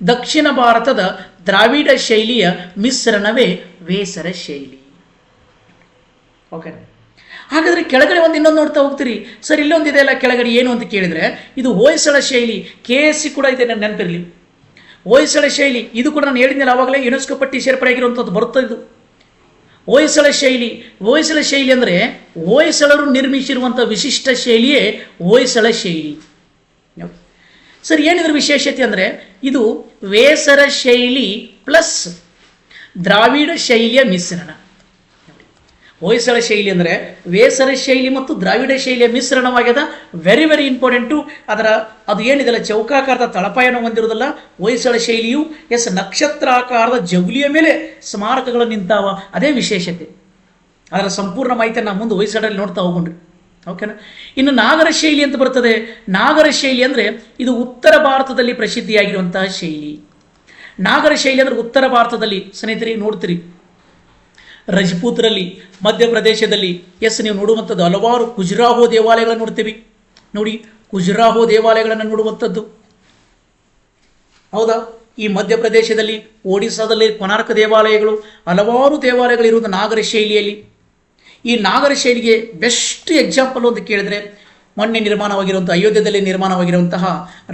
ದಕ್ಷಿಣ ಭಾರತದ ದ್ರಾವಿಡ ಶೈಲಿಯ ಮಿಶ್ರಣವೇ ವೇಸರ ಶೈಲಿ. ಓಕೆ, ಹಾಗಾದ್ರೆ ಕೆಳಗಡೆ ಇನ್ನೊಂದು ನೋಡ್ತಾ ಹೋಗ್ತೀರಿ. ಸರ್, ಇಲ್ಲೊಂದಿದೆ ಅಲ್ಲ ಕೆಳಗಡೆ, ಏನು ಅಂತ ಕೇಳಿದ್ರೆ ಇದು ಹೊಯ್ಸಳ ಶೈಲಿ. KSC ಕೂಡ ಇದೆ, ನೆನಪಿರಲಿ. ಹೊಯ್ಸಳ ಶೈಲಿ ಇದು ಕೂಡ ನಾನು ಹೇಳಿದ್ನಲ್ಲ ಆವಾಗಲೇ, ಯುನೆಸ್ಕೋ ಪಟ್ಟಿ ಸೇರ್ಪಡೆಯಾಗಿರುವಂಥದ್ದು ಬರುತ್ತೆ. ಇದು ಹೊಯ್ಸಳ ಶೈಲಿ ಅಂದರೆ ಹೊಯ್ಸಳರು ನಿರ್ಮಿಸಿರುವಂಥ ವಿಶಿಷ್ಟ ಶೈಲಿಯೇ ಹೊಯ್ಸಳ ಶೈಲಿ. ಸರ್, ಏನಿದ್ರ ವಿಶೇಷತೆ ಅಂದರೆ ಇದು ವೇಸರ ಶೈಲಿ ಪ್ಲಸ್ ದ್ರಾವಿಡ ಶೈಲಿಯ ಮಿಶ್ರಣ. ಹೊಯ್ಸಳ ಶೈಲಿ ಅಂದರೆ ವೇಸರ ಶೈಲಿ ಮತ್ತು ದ್ರಾವಿಡ ಶೈಲಿಯ ಮಿಶ್ರಣವಾಗ್ಯದ. Very very important. ಅದು ಏನಿದೆಲ್ಲ ಚೌಕಾಕಾರದ ತಳಪಾಯನ್ನು ಹೊಂದಿರೋದಲ್ಲ. ಹೊಯ್ಸಳ ಶೈಲಿಯು ನಕ್ಷತ್ರಾಕಾರದ ಜಗುಲಿಯ ಮೇಲೆ ಸ್ಮಾರಕಗಳು ನಿಂತಾವ, ಅದೇ ವಿಶೇಷತೆ. ಅದರ ಸಂಪೂರ್ಣ ಮಾಹಿತಿಯನ್ನು ನಾವು ಮುಂದೆ ಹೊಯ್ಸಳಲ್ಲಿ ನೋಡ್ತಾ ಹೋಗ್ರಿ. ಓಕೆನಾ? ಇನ್ನು ನಾಗರ ಶೈಲಿ ಅಂತ ಬರ್ತದೆ. ನಾಗರ ಶೈಲಿ ಅಂದರೆ ಇದು ಉತ್ತರ ಭಾರತದಲ್ಲಿ ಪ್ರಸಿದ್ಧಿಯಾಗಿರುವಂತಹ ಶೈಲಿ. ನಾಗರ ಶೈಲಿ ಅಂದರೆ ಉತ್ತರ ಭಾರತದಲ್ಲಿ ಸ್ನೇಹಿತರೆ ನೋಡ್ತೀರಿ, ರಜಪೂತರಲ್ಲಿ, ಮಧ್ಯಪ್ರದೇಶದಲ್ಲಿ ನೀವು ನೋಡುವಂಥದ್ದು ಹಲವಾರು ಖುಜುರಾಹೋ ದೇವಾಲಯಗಳನ್ನು ನೋಡ್ತೀವಿ. ನೋಡಿ, ಖುಜುರಾಹೋ ದೇವಾಲಯಗಳನ್ನು ನೋಡುವಂಥದ್ದು. ಹೌದಾ? ಈ ಮಧ್ಯಪ್ರದೇಶದಲ್ಲಿ, ಒಡಿಸ್ಸಾದಲ್ಲಿ ಕೊನಾರ್ಕ ದೇವಾಲಯಗಳು, ಹಲವಾರು ದೇವಾಲಯಗಳಿರುವುದು ನಾಗರ ಶೈಲಿಯಲ್ಲಿ. ಈ ನಾಗರ ಶೈಲಿಗೆ ಬೆಸ್ಟ್ ಎಕ್ಸಾಂಪಲ್ ಅಂತ ಕೇಳಿದ್ರೆ ಮೊನ್ನೆ ನಿರ್ಮಾಣವಾಗಿರುವಂಥ ಅಯೋಧ್ಯೆಯಲ್ಲಿ ನಿರ್ಮಾಣವಾಗಿರುವಂತಹ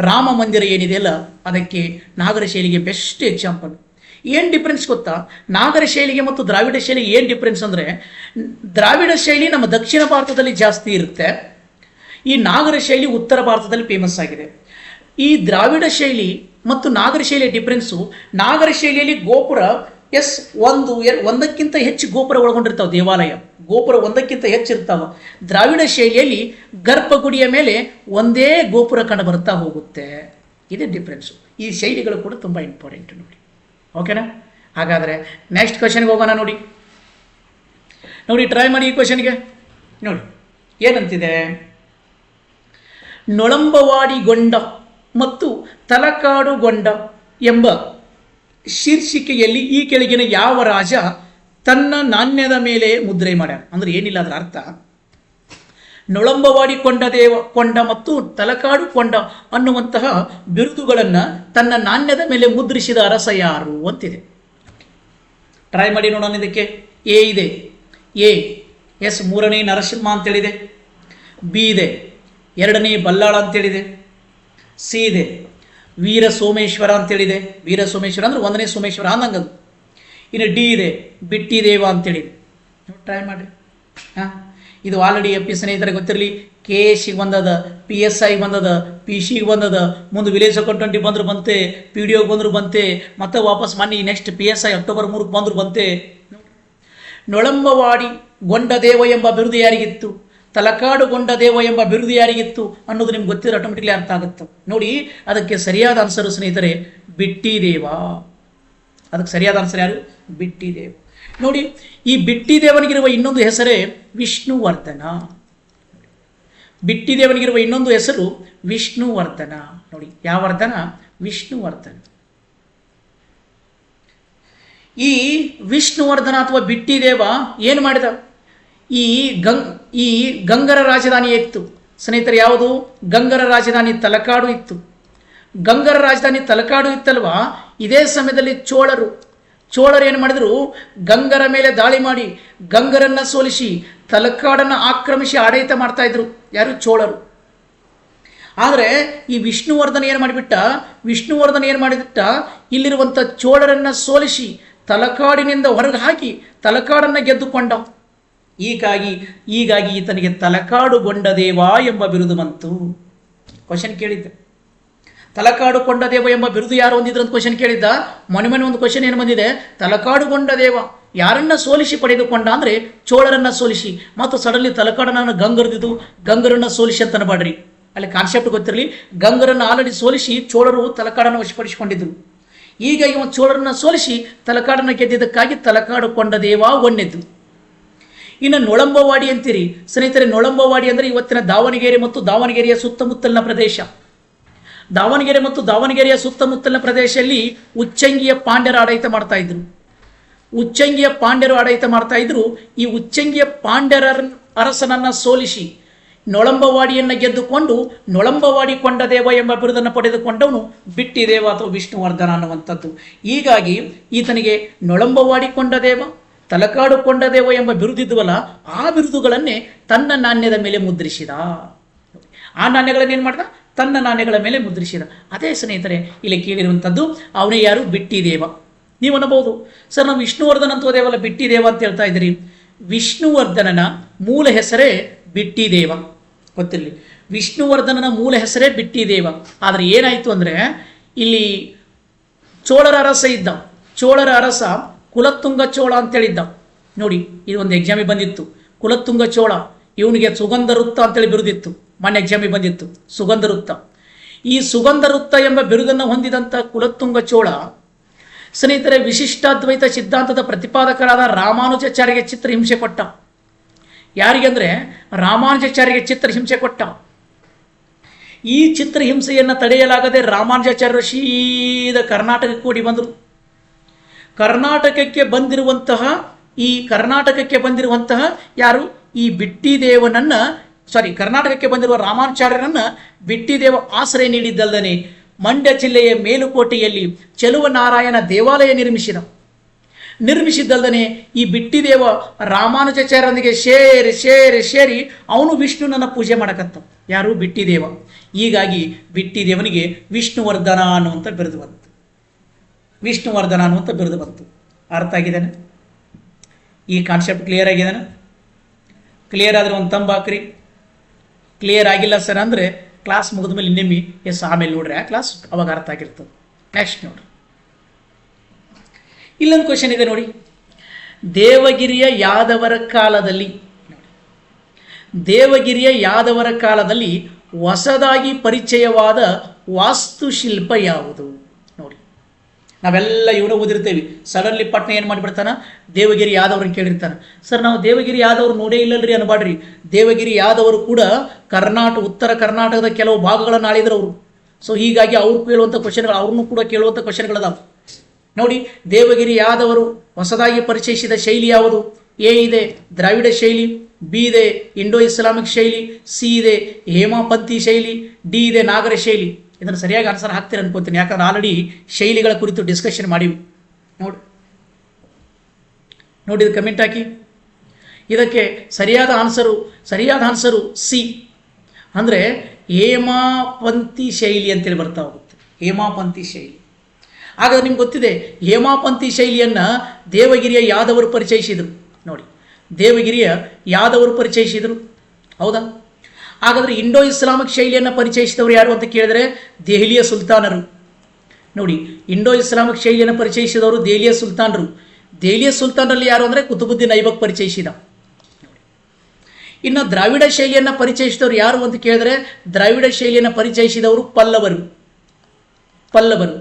ರಾಮ ಮಂದಿರ ಏನಿದೆಯಲ್ಲ ಅದಕ್ಕೆ ನಾಗರ ಶೈಲಿಗೆ ಬೆಸ್ಟ್ ಎಕ್ಸಾಂಪಲ್. ಏನು ಡಿಫ್ರೆನ್ಸ್ ಗೊತ್ತಾ? ನಾಗರ ಶೈಲಿಗೆ ಮತ್ತು ದ್ರಾವಿಡ ಶೈಲಿಗೆ ಏನು ಡಿಫ್ರೆನ್ಸ್ ಅಂದರೆ, ದ್ರಾವಿಡ ಶೈಲಿ ನಮ್ಮ ದಕ್ಷಿಣ ಭಾರತದಲ್ಲಿ ಜಾಸ್ತಿ ಇರುತ್ತೆ, ಈ ನಾಗರ ಶೈಲಿ ಉತ್ತರ ಭಾರತದಲ್ಲಿ ಫೇಮಸ್ ಆಗಿದೆ. ಈ ದ್ರಾವಿಡ ಶೈಲಿ ಮತ್ತು ನಾಗರ ಶೈಲಿಯ ಡಿಫ್ರೆನ್ಸು, ನಾಗರ ಶೈಲಿಯಲ್ಲಿ ಗೋಪುರ ಒಂದಕ್ಕಿಂತ ಹೆಚ್ಚು ಗೋಪುರ ಒಳಗೊಂಡಿರ್ತಾವೆ, ದೇವಾಲಯ ಗೋಪುರ ಒಂದಕ್ಕಿಂತ ಹೆಚ್ಚಿರ್ತಾವೆ. ದ್ರಾವಿಡ ಶೈಲಿಯಲ್ಲಿ ಗರ್ಭಗುಡಿಯ ಮೇಲೆ ಒಂದೇ ಗೋಪುರ ಕಂಡು ಬರ್ತಾ ಹೋಗುತ್ತೆ. ಇದೇ ಡಿಫ್ರೆನ್ಸು. ಈ ಶೈಲಿಗಳು ಕೂಡ ತುಂಬ ಇಂಪಾರ್ಟೆಂಟ್ ನೋಡಿ. ಓಕೆನಾ? ಹಾಗಾದರೆ ನೆಕ್ಸ್ಟ್ ಕ್ವಶನ್ಗೆ ಹೋಗೋಣ. ನೋಡಿ ಟ್ರೈ ಮಾಡಿ ಈ ಕ್ವಶನ್ಗೆ. ನೋಡಿ ಏನಂತಿದೆ, ನೊಳಂಬವಾಡಿಗೊಂಡ ಮತ್ತು ತಲಕಾಡುಗೊಂಡ ಎಂಬ ಶೀರ್ಷಿಕೆಯಲ್ಲಿ ಈ ಕೆಳಗಿನ ಯಾವ ರಾಜ ತನ್ನ ನಾಣ್ಯದ ಮೇಲೆ ಮುದ್ರೆ ಮಾಡ್ಯಾನ? ಅಂದ್ರೆ ಏನಿಲ್ಲ, ಅದರ ಅರ್ಥ ನೊಳಂಬವಾಡಿ ಕೊಂಡ ಮತ್ತು ತಲಕಾಡು ಕೊಂಡ ಅನ್ನುವಂತಹ ಬಿರುದುಗಳನ್ನು ತನ್ನ ನಾಣ್ಯದ ಮೇಲೆ ಮುದ್ರಿಸಿದ ಅರಸ ಯಾರು ಅಂತಿದೆ. ಟ್ರೈ ಮಾಡಿ ನೋಡೋಣ. ಇದಕ್ಕೆ ಎ ಇದೆ, ಎಸ್ ಮೂರನೇ ನರಸಿಂಹ ಅಂತೇಳಿದೆ, ಬಿ ಇದೆ ಎರಡನೇ ಬಲ್ಲಾಳ ಅಂತೇಳಿದೆ, ಸಿ ಇದೆ ವೀರ ಸೋಮೇಶ್ವರ ಅಂತೇಳಿದೆ. ವೀರ ಸೋಮೇಶ್ವರ ಅಂದ್ರೆ ಒಂದನೇ ಸೋಮೇಶ್ವರ ಅಂದಂಗದು. ಇನ್ನು ಡಿ ಇದೆ ಬಿಟ್ಟಿದೇವ ಅಂತೇಳಿದೆ. ಟ್ರೈ ಮಾಡಿರಿ. ಇದು ಆಲ್ರೆಡಿ ಎಫ್ ಪಿ ಸ್ನೇಹಿತರೆ ಗೊತ್ತಿರಲಿ, ಕೆ ಎಸ್ ಸಿ ಬಂದದ, ಪಿ ಎಸ್ ಐ ಬಂದದ, ಪಿ ಸಿಗೆ ಬಂದದ, ಮುಂದೆ ವಿಲೇಜ್ ಅಕೌಂಟೆಂಟ್ ಬಂದ್ರು ಬಂತೆ, ಪಿ ಡಿ ಒ ಬಂದ್ರು ಬಂತೆ, ಮತ್ತೆ ವಾಪಸ್ ಮನ್ನಿ next P S I October 3 ಬಂದ್ರು ಬಂತೆ. ನೊಳಂಬವಾಡಿ ಗೊಂಡದೇವ ಎಂಬ ಬಿರುದು ಯಾರಿಗಿತ್ತು, ತಲಕಾಡು ಗೊಂಡದೇವ ಎಂಬ ಬಿರುದು ಯಾರಿಗಿತ್ತು ಅನ್ನೋದು ನಿಮ್ಗೆ ಗೊತ್ತಿರೋ ಆಟೋಮೆಟಿಕ್ಲಿ ಅರ್ಥ ಆಗುತ್ತೆ. ನೋಡಿ ಅದಕ್ಕೆ ಸರಿಯಾದ ಆನ್ಸರ್ ಸ್ನೇಹಿತರೆ ಬಿಟ್ಟಿದೇವ. ಅದಕ್ಕೆ ಸರಿಯಾದ ಆನ್ಸರ್ ಯಾರು? ಬಿಟ್ಟಿದೇವ. ನೋಡಿ ಈ ಬಿಟ್ಟಿದೇವನಿಗಿರುವ ಇನ್ನೊಂದು ಹೆಸರೇ ವಿಷ್ಣುವರ್ಧನ. ಬಿಟ್ಟಿದೇವನಿಗಿರುವ ಇನ್ನೊಂದು ಹೆಸರು ವಿಷ್ಣುವರ್ಧನ. ನೋಡಿ ಯಾವ ವರ್ಧನ? ವಿಷ್ಣುವರ್ಧನ. ಈ ವಿಷ್ಣುವರ್ಧನ ಅಥವಾ ಬಿಟ್ಟಿದೇವ ಏನು ಮಾಡಿದ? ಈ ಗಂಗರ ರಾಜಧಾನಿ ಇತ್ತು ಸ್ನೇಹಿತರೆ. ಯಾವುದು? ಗಂಗರ ರಾಜಧಾನಿ ತಲಕಾಡು ಇತ್ತು. ಗಂಗರ ರಾಜಧಾನಿ ತಲಕಾಡು ಇತ್ತಲ್ವಾ? ಇದೇ ಸಮಯದಲ್ಲಿ ಚೋಳರು ಏನು ಮಾಡಿದ್ರು? ಗಂಗರ ಮೇಲೆ ದಾಳಿ ಮಾಡಿ ಗಂಗರನ್ನ ಸೋಲಿಸಿ ತಲಕಾಡನ್ನು ಆಕ್ರಮಿಸಿ ಆಡಳಿತ ಮಾಡ್ತಾ ಇದ್ರು. ಯಾರು? ಚೋಳರು. ಆದರೆ ಈ ವಿಷ್ಣುವರ್ಧನ ಏನು ಮಾಡಿಬಿಟ್ಟ? ಇಲ್ಲಿರುವಂಥ ಚೋಳರನ್ನ ಸೋಲಿಸಿ ತಲಕಾಡಿನಿಂದ ಹೊರಗೆ ಹಾಕಿ ತಲಕಾಡನ್ನು ಗೆದ್ದುಕೊಂಡ. ಹೀಗಾಗಿ ಈತನಿಗೆ ತಲಕಾಡುಗೊಂಡದೇವ ಎಂಬ ಬಿರುದು ಬಂತು. ಕ್ವಶನ್ ಕೇಳಿದ್ದ, ತಲಕಾಡುಗೊಂಡದೇವ ಎಂಬ ಬಿರುದು ಯಾರು ಹೊಂದಿದ್ರು ಅಂತ ಕ್ವಶನ್ ಕೇಳಿದ್ದ. ಮೊನ್ನೆ ಒಂದು ಕ್ವಶನ್ ಏನು ಬಂದಿದೆ? ತಲಕಾಡುಗೊಂಡದೇವ ಯಾರನ್ನ ಸೋಲಿಸಿ ಪಡೆದುಕೊಂಡ ಅಂದರೆ ಚೋಳರನ್ನ ಸೋಲಿಸಿ, ಮತ್ತು ಸಡನ್ಲಿ ತಲಕಾಡನ್ನು ಗಂಗರನ್ನ ಸೋಲಿಸಿ ಅಂತ ಅನ್ಬೇಡ್ರಿ. ಅಲ್ಲಿ ಕಾನ್ಸೆಪ್ಟ್ ಗೊತ್ತಿರಲಿ. ಗಂಗರನ್ನು ಆಲ್ರೆಡಿ ಸೋಲಿಸಿ ಚೋಳರು ತಲಕಾಡನ್ನು ವಶಪಡಿಸಿಕೊಂಡಿದ್ರು. ಈಗ ಇವ ಚೋಳರನ್ನ ಸೋಲಿಸಿ ತಲಕಾಡನ್ನು ಗೆದ್ದಿದ್ದಕ್ಕಾಗಿ ತಲಕಾಡುಗೊಂಡದೇವ ಒನ್ನೆದ್ದು. ಇನ್ನು ನೊಳಂಬವಾಡಿ ಅಂತೀರಿ ಸ್ನೇಹಿತರೆ. ನೊಳಂಬವಾಡಿ ಅಂದರೆ ಇವತ್ತಿನ ದಾವಣಗೆರೆ ಮತ್ತು ದಾವಣಗೆರೆಯ ಸುತ್ತಮುತ್ತಲಿನ ಪ್ರದೇಶ. ದಾವಣಗೆರೆ ಮತ್ತು ದಾವಣಗೆರೆಯ ಸುತ್ತಮುತ್ತಲಿನ ಪ್ರದೇಶದಲ್ಲಿ ಉಚ್ಚಂಗಿಯ ಪಾಂಡ್ಯರು ಆಡಳಿತ ಮಾಡ್ತಾ ಇದ್ರು. ಈ ಉಚ್ಚಂಗಿಯ ಪಾಂಡ್ಯರ ಅರಸನನ್ನ ಸೋಲಿಸಿ ನೊಳಂಬವಾಡಿಯನ್ನು ಗೆದ್ದುಕೊಂಡು ನೊಳಂಬವಾಡಿ ಕೊಂಡದೇವ ಎಂಬ ಬಿರುದನ್ನು ಪಡೆದುಕೊಂಡವನು ಬಿಟ್ಟಿದೇವ ಅಥವಾ ವಿಷ್ಣುವರ್ಧನ ಅನ್ನುವಂಥದ್ದು. ಹೀಗಾಗಿ ಈತನಿಗೆ ನೊಳಂಬವಾಡಿ ಕೊಂಡದೇವ, ತಲಕಾಡು ಕೊಂಡದೇವ ಎಂಬ ಬಿರುದಿದ್ವಲ್ಲ, ಆ ಬಿರುದುಗಳನ್ನೇ ತನ್ನ ನಾಣ್ಯದ ಮೇಲೆ ಮುದ್ರಿಸಿದ. ಆ ನಾಣ್ಯಗಳನ್ನು ಏನು ಮಾಡ್ದ? ತನ್ನ ನಾಣ್ಯಗಳ ಮೇಲೆ ಮುದ್ರಿಸಿದ. ಅದೇ ಸ್ನೇಹಿತರೆ ಇಲ್ಲಿ ಕೇಳಿರುವಂಥದ್ದು. ಅವನೇ ಯಾರು? ಬಿಟ್ಟಿದೇವ. ನೀವು ಅನ್ನಬಹುದು, ಸರ್ ನಾವು ವಿಷ್ಣುವರ್ಧನ ಅಂತ ಹೋದೇವಲ್ಲ, ಬಿಟ್ಟಿದೇವ ಅಂತ ಹೇಳ್ತಾ ಇದ್ದೀರಿ. ವಿಷ್ಣುವರ್ಧನನ ಮೂಲ ಹೆಸರೇ ಬಿಟ್ಟಿದೇವ. ಗೊತ್ತಿರಲಿ, ವಿಷ್ಣುವರ್ಧನನ ಮೂಲ ಹೆಸರೇ ಬಿಟ್ಟಿದೇವ. ಆದರೆ ಏನಾಯಿತು ಅಂದರೆ ಇಲ್ಲಿ ಚೋಳರ ಅರಸ ಕುಲತ್ತುಂಗ ಚೋಳ ಅಂತೇಳಿದ್ದ. ನೋಡಿ ಇದು ಒಂದು ಎಕ್ಸಾಮಿಗೆ ಬಂದಿತ್ತು. ಕುಲತ್ತುಂಗ ಚೋಳ, ಇವನಿಗೆ ಸುಗಂಧ ವೃತ್ತ ಅಂತೇಳಿ ಬಿರುದಿತ್ತು. ಮೊನ್ನೆ ಎಕ್ಸಾಮಿಗೆ ಬಂದಿತ್ತು ಸುಗಂಧ ವೃತ್ತ. ಈ ಸುಗಂಧ ವೃತ್ತ ಎಂಬ ಬಿರುದನ್ನು ಹೊಂದಿದಂಥ ಕುಲತ್ತುಂಗ ಚೋಳ ಸ್ನೇಹಿತರೆ ವಿಶಿಷ್ಟಾದ್ವೈತ ಸಿದ್ಧಾಂತದ ಪ್ರತಿಪಾದಕರಾದ ರಾಮಾನುಜಾಚಾರ್ಯಗೆ ಚಿತ್ರಹಿಂಸೆ ಕೊಟ್ಟ. ಯಾರಿಗೆ ಅಂದರೆ ರಾಮಾನುಜಾಚಾರ್ಯಗೆ ಚಿತ್ರಹಿಂಸೆ ಕೊಟ್ಟ. ಈ ಚಿತ್ರಹಿಂಸೆಯನ್ನು ತಡೆಯಲಾಗದೆ ರಾಮಾನುಜಾಚಾರ್ಯರು ಸೀದಾ ಕರ್ನಾಟಕಕ್ಕೆ ಓಡಿ ಬಂದರು. ಕರ್ನಾಟಕಕ್ಕೆ ಬಂದಿರುವಂತಹ ಯಾರು? ಈ ಕರ್ನಾಟಕಕ್ಕೆ ಬಂದಿರುವ ರಾಮಾನುಜಾಚಾರ್ಯರನ್ನ ಬಿಟ್ಟಿದೇವ ಆಶ್ರಯ ನೀಡಿದ್ದಲ್ಲದೆ ಮಂಡ್ಯ ಜಿಲ್ಲೆಯ ಮೇಲುಕೋಟೆಯಲ್ಲಿ ಚೆಲುವನಾರಾಯಣ ದೇವಾಲಯ ನಿರ್ಮಿಸಿದ. ನಿರ್ಮಿಸಿದ್ದಲ್ಲದೆ ಈ ಬಿಟ್ಟಿದೇವ ರಾಮಾನುಜಾಚಾರ್ಯರೊಂದಿಗೆ ಸೇರಿ ಅವನು ವಿಷ್ಣುನನ್ನು ಪೂಜೆ ಮಾಡಕತ್ತ. ಯಾರು? ಬಿಟ್ಟಿದೇವ. ಹೀಗಾಗಿ ಬಿಟ್ಟಿದೇವನಿಗೆ ವಿಷ್ಣುವರ್ಧನ ಅನ್ನುವಂಥ ಬಿರುದು ಬಂತು. ವಿಷ್ಣುವರ್ಧನ ಅನ್ನುವಂಥ ಬಿರುದು ಬಂತು. ಅರ್ಥ ಆಗಿದ್ದಾನೆ? ಈ ಕಾನ್ಸೆಪ್ಟ್ ಕ್ಲಿಯರ್ ಆಗಿದ್ದಾನೆ? ಕ್ಲಿಯರ್ ಆದರೆ ಒಂದು ತಂಬ ಹಾಕ್ರಿ. ಕ್ಲಿಯರ್ ಆಗಿಲ್ಲ ಸರ್ ಅಂದರೆ ಕ್ಲಾಸ್ ಮುಗಿದ ಮೇಲೆ ಇನ್ನೊಮ್ಮೆ ಆಮೇಲೆ ನೋಡ್ರಿ ಆ ಕ್ಲಾಸ್ ಅವಾಗ ಅರ್ಥ ಆಗಿರ್ತದೆ. ನೆಕ್ಸ್ಟ್ ನೋಡ್ರಿ, ಇಲ್ಲೊಂದು ಕ್ವಶನ್ ಇದೆ ನೋಡಿ. ದೇವಗಿರಿಯ ಯಾದವರ ಕಾಲದಲ್ಲಿ ಹೊಸದಾಗಿ ಪರಿಚಯವಾದ ವಾಸ್ತುಶಿಲ್ಪ ಯಾವುದು? ನೋಡಿ, ನಾವೆಲ್ಲ ಇವನು ಓದಿರ್ತೇವೆ. ಸಡನ್ಲಿ ಪಟ್ನ ಏನು ಮಾಡಿಬಿಡ್ತಾನೆ, ದೇವಗಿರಿ ಯಾದವ್ರನ್ನ ಕೇಳಿರ್ತಾನೆ. ಸರ್ ನಾವು ದೇವಗಿರಿ ಯಾದವ್ರು ನೋಡೇ ಇಲ್ಲಲ್ರಿ ಅನ್ಬಾಡ್ರಿ. ದೇವಗಿರಿ ಯಾದವರು ಕೂಡ ಉತ್ತರ ಕರ್ನಾಟಕದ ಕೆಲವು ಭಾಗಗಳನ್ನು ಆಳಿದ್ರು ಅವರು. ಸೊ ಹೀಗಾಗಿ ಅವ್ರು ಕೇಳುವಂಥ ಕ್ವಶನ್ಗಳು, ಅವ್ರನ್ನೂ ಕೂಡ ಕೇಳುವಂಥ ಕ್ವಶನ್ಗಳದಾವೆ ನೋಡಿ. ದೇವಗಿರಿ ಯಾದವರು ಹೊಸದಾಗಿ ಪರಿಚಯಿಸಿದ ಶೈಲಿ ಯಾವುದು? ಎ ಇದೆ ದ್ರಾವಿಡ ಶೈಲಿ, ಬಿ ಇದೆ ಇಂಡೋ ಇಸ್ಲಾಮಿಕ್ ಶೈಲಿ, ಸಿ ಇದೆ ಹೇಮಾಪಂಥಿ ಶೈಲಿ, ಡಿ ಇದೆ ನಾಗರ ಶೈಲಿ. ಇದನ್ನು ಸರಿಯಾಗಿ ಆನ್ಸರ್ ಹಾಕ್ತೀರ ಅನ್ಕೋತೀನಿ, ಯಾಕಂದ್ರೆ ಆಲ್ರೆಡಿ ಶೈಲಿಗಳ ಕುರಿತು ಡಿಸ್ಕಷನ್ ಮಾಡಿವಿ. ನೋಡಿ ಇದು ಕಮೆಂಟ್ ಹಾಕಿ. ಇದಕ್ಕೆ ಸರಿಯಾದ ಆನ್ಸರು ಸಿ, ಅಂದರೆ ಹೇಮಾಪಂಥಿ ಶೈಲಿ ಅಂತೇಳಿ ಬರ್ತಾ ಹೋಗುತ್ತೆ. ಹೇಮಾಪಂಥಿ ಶೈಲಿ. ಹಾಗಾದ್ರೆ ನಿಮ್ಗೆ ಗೊತ್ತಿದೆ ಹೇಮಾಪಂಥಿ ಶೈಲಿಯನ್ನು ದೇವಗಿರಿಯ ಯಾದವರು ಪರಿಚಯಿಸಿದರು. ನೋಡಿ, ದೇವಗಿರಿಯ ಯಾದವರು ಪರಿಚಯಿಸಿದರು, ಹೌದಾ? ಹಾಗಾದರೆ ಇಂಡೋ ಇಸ್ಲಾಮಿಕ್ ಶೈಲಿಯನ್ನು ಪರಿಚಯಿಸಿದವರು ಯಾರು ಅಂತ ಕೇಳಿದರೆ ದೆಹಲಿಯ ಸುಲ್ತಾನರು. ನೋಡಿ, ಇಂಡೋ ಇಸ್ಲಾಮಿಕ್ ಶೈಲಿಯನ್ನು ಪರಿಚಯಿಸಿದವರು ದೆಹಲಿಯ ಸುಲ್ತಾನರು. ದೆಹಲಿಯ ಸುಲ್ತಾನರಲ್ಲಿ ಯಾರು ಅಂದರೆ ಕುತುಬುದ್ದೀನ್ ಐಬಕ್ ಪರಿಚಯಿಸಿದ. ಇನ್ನು ದ್ರಾವಿಡ ಶೈಲಿಯನ್ನು ಪರಿಚಯಿಸಿದವರು ಯಾರು ಅಂತ ಕೇಳಿದರೆ ದ್ರಾವಿಡ ಶೈಲಿಯನ್ನು ಪರಿಚಯಿಸಿದವರು ಪಲ್ಲವರು.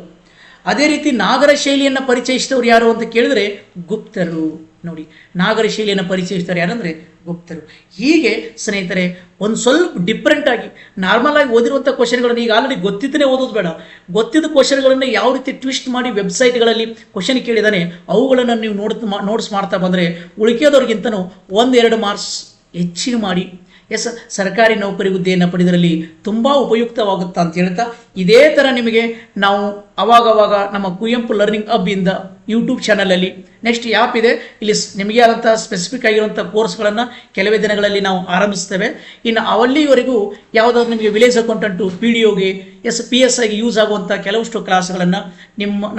ಅದೇ ರೀತಿ ನಾಗರ ಶೈಲಿಯನ್ನು ಪರಿಚಯಿಸಿದವರು ಯಾರು ಅಂತ ಕೇಳಿದರೆ ಗುಪ್ತರು. ನೋಡಿ, ನಾಗರ ಶೈಲಿಯನ್ನು ಪರಿಚಯಿಸಿದವರು ಯಾರಂದರೆ ಗುಪ್ತರು. ಹೀಗೆ ಸ್ನೇಹಿತರೆ, ಒಂದು ಸ್ವಲ್ಪ ಡಿಫ್ರೆಂಟ್ ಆಗಿ ನಾರ್ಮಲ್ ಆಗಿ ಓದಿರುವಂಥ ಕ್ವಶನ್ಗಳನ್ನು ಈಗ ಆಲ್ರೆಡಿ ಗೊತ್ತಿದ್ದನೇ ಓದೋದು ಬೇಡ, ಗೊತ್ತಿದ್ದ ಕ್ವಶನ್ಗಳನ್ನು ಯಾವ ರೀತಿ ಟ್ವಿಸ್ಟ್ ಮಾಡಿ ವೆಬ್ಸೈಟ್ಗಳಲ್ಲಿ ಕ್ವಶನ್ ಕೇಳಿದಾನೆ ಅವುಗಳನ್ನು ನೀವು ನೋಟ್ಸ್ ಮಾಡ್ತಾ ಬಂದರೆ ಉಳಿಕೆದವ್ರಿಗಿಂತನೂ 1-2 ಮಾರ್ಕ್ಸ್ ಹೆಚ್ಚಿನ ಮಾಡಿ ಸರ್ಕಾರಿ ನೌಕರಿ ಹುದ್ದೆಯನ್ನು ಪಡೆದರಲ್ಲಿ ತುಂಬ ಉಪಯುಕ್ತವಾಗುತ್ತಾ ಅಂತ ಹೇಳ್ತಾ, ಇದೇ ಥರ ನಿಮಗೆ ನಾವು ಅವಾಗವಾಗ ನಮ್ಮ ಕುವೆಂಪು ಲರ್ನಿಂಗ್ ಹಬ್ ಇಂದ ಯೂಟ್ಯೂಬ್ ಚಾನಲಲ್ಲಿ ನೆಕ್ಸ್ಟ್ ಆ್ಯಪ್ ಇದೆ, ಇಲ್ಲಿ ನಿಮಗೆ ಆದಂಥ ಸ್ಪೆಸಿಫಿಕ್ ಆಗಿರುವಂಥ ಕೋರ್ಸ್ಗಳನ್ನು ಕೆಲವೇ ದಿನಗಳಲ್ಲಿ ನಾವು ಆರಂಭಿಸ್ತೇವೆ. ಇನ್ನು ಅಲ್ಲಿವರೆಗೂ ಯಾವುದಾದ್ರು ನಿಮಗೆ ವಿಲೇಜ್ ಅಕೌಂಟೆಂಟು PDOಗೆ PS ಆಗಿ ಯೂಸ್ ಆಗುವಂಥ ಕೆಲವಷ್ಟು ಕ್ಲಾಸ್ಗಳನ್ನು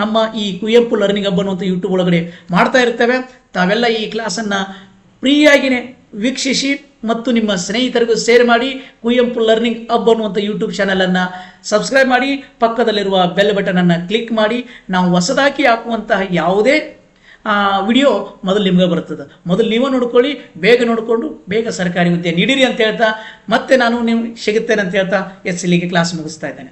ನಮ್ಮ ಈ ಕುವೆಂಪು ಲರ್ನಿಂಗ್ ಹಬ್ ಅನ್ನುವಂಥ ಯೂಟ್ಯೂಬ್ ಒಳಗಡೆ ಮಾಡ್ತಾ ಇರ್ತೇವೆ. ತಾವೆಲ್ಲ ಈ ಕ್ಲಾಸನ್ನು ಫ್ರೀಯಾಗಿಯೇ ವೀಕ್ಷಿಸಿ ಮತ್ತು ನಿಮ್ಮ ಸ್ನೇಹಿತರಿಗೂ ಶೇರ್ ಮಾಡಿ. ಕುವೆಂಪು ಲರ್ನಿಂಗ್ ಹಬ್ ಅನ್ನುವಂಥ ಯೂಟ್ಯೂಬ್ ಚಾನಲನ್ನು ಸಬ್ಸ್ಕ್ರೈಬ್ ಮಾಡಿ, ಪಕ್ಕದಲ್ಲಿರುವ ಬೆಲ್ ಬಟನನ್ನು ಕ್ಲಿಕ್ ಮಾಡಿ. ನಾವು ಹೊಸದಾಗಿ ಹಾಕುವಂತಹ ಯಾವುದೇ ವಿಡಿಯೋ ಮೊದಲು ನಿಮಗೆ ಬರ್ತದೆ. ಮೊದಲು ನೀವು ನೋಡ್ಕೊಳ್ಳಿ, ನೋಡಿಕೊಂಡು ಬೇಗ ಸರ್ಕಾರಿ ಹುದ್ದೆ ನೀಡಿರಿ ಅಂತ ಹೇಳ್ತಾ ಮತ್ತೆ ನಾನು ನಿಮ್ಗೆ ಸಿಗುತ್ತೇನೆ ಅಂತ ಹೇಳ್ತಾ ಇಲ್ಲಿಗೆ ಕ್ಲಾಸ್ ಮುಗಿಸ್ತಾ ಇದ್ದೇನೆ.